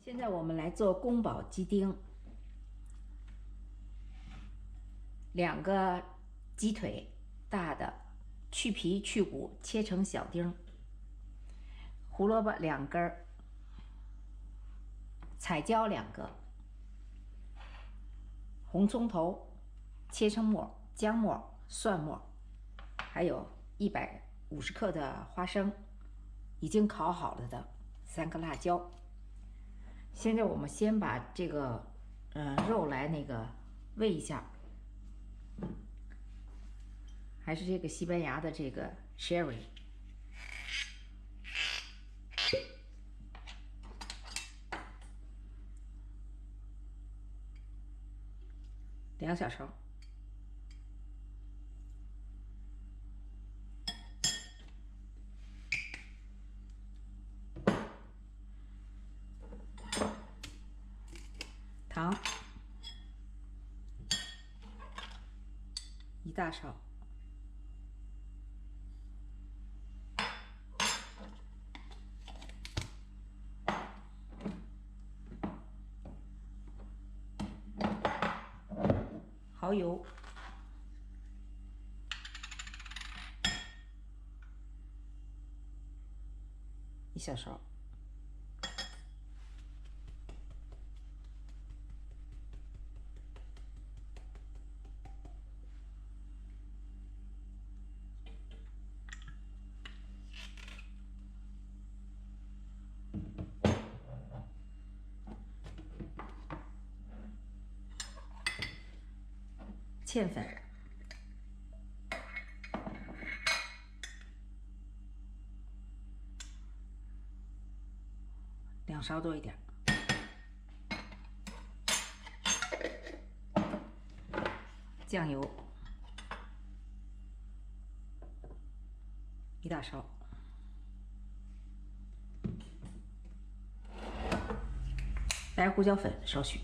现在我们来做宫保鸡丁。2个鸡腿大的，去皮去骨，切成小丁。胡萝卜2根，彩椒2个，红葱头切成末，姜末、蒜末，还有150克的花生，已经烤好了的3个辣椒。现在我们先把这个肉来煨一下，还是这个西班牙的这个 Sherry， 2小勺，糖1大勺，蚝油1小勺，芡粉2勺多一点，酱油1大勺，白胡椒粉少许。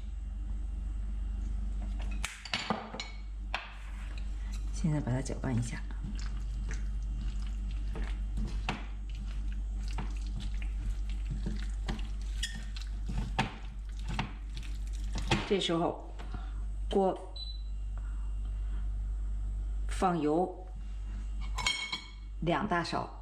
现在把它搅拌一下，这时候锅放油2大勺，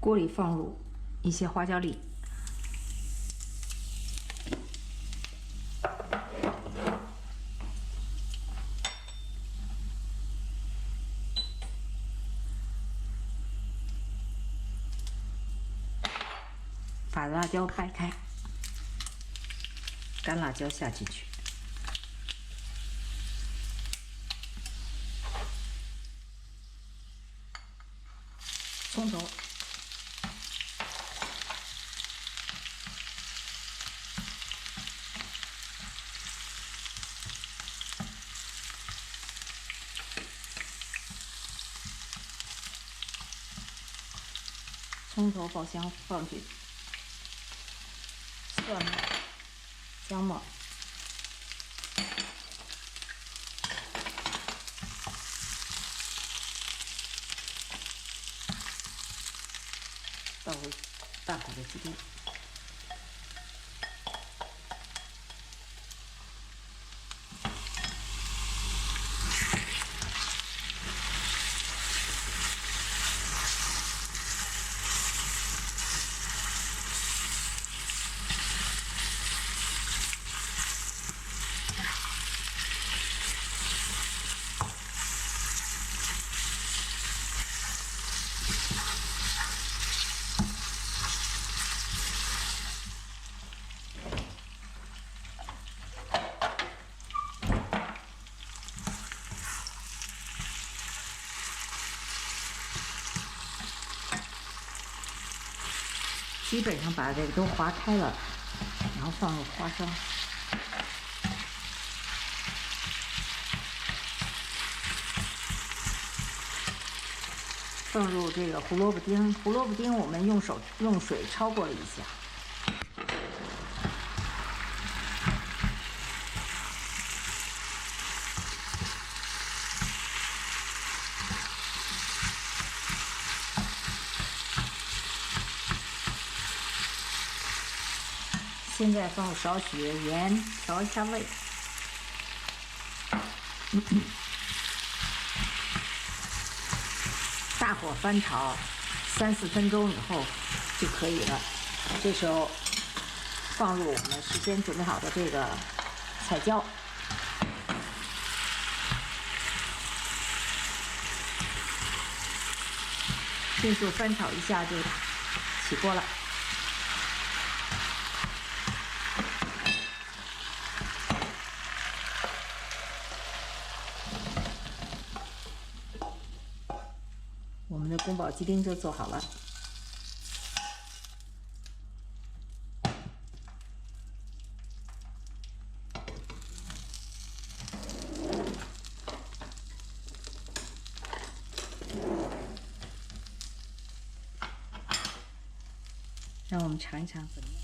锅里放入一些花椒粒，把辣椒掰开，干辣椒下进去，葱头。葱头爆香，放进蒜末、姜末，倒入大口的鸡丁，基本上把这个都划开了，然后放入花生，放入这个胡萝卜丁，胡萝卜丁我们用水焯过了一下。现在放入少许盐，调一下味。大火翻炒3、4分钟以后就可以了。这时候放入我们事先准备好的这个彩椒，迅速翻炒一下就起锅了。我们的宫保鸡丁就做好了。让我们尝一尝怎么样？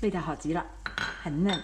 味道好极了，很嫩。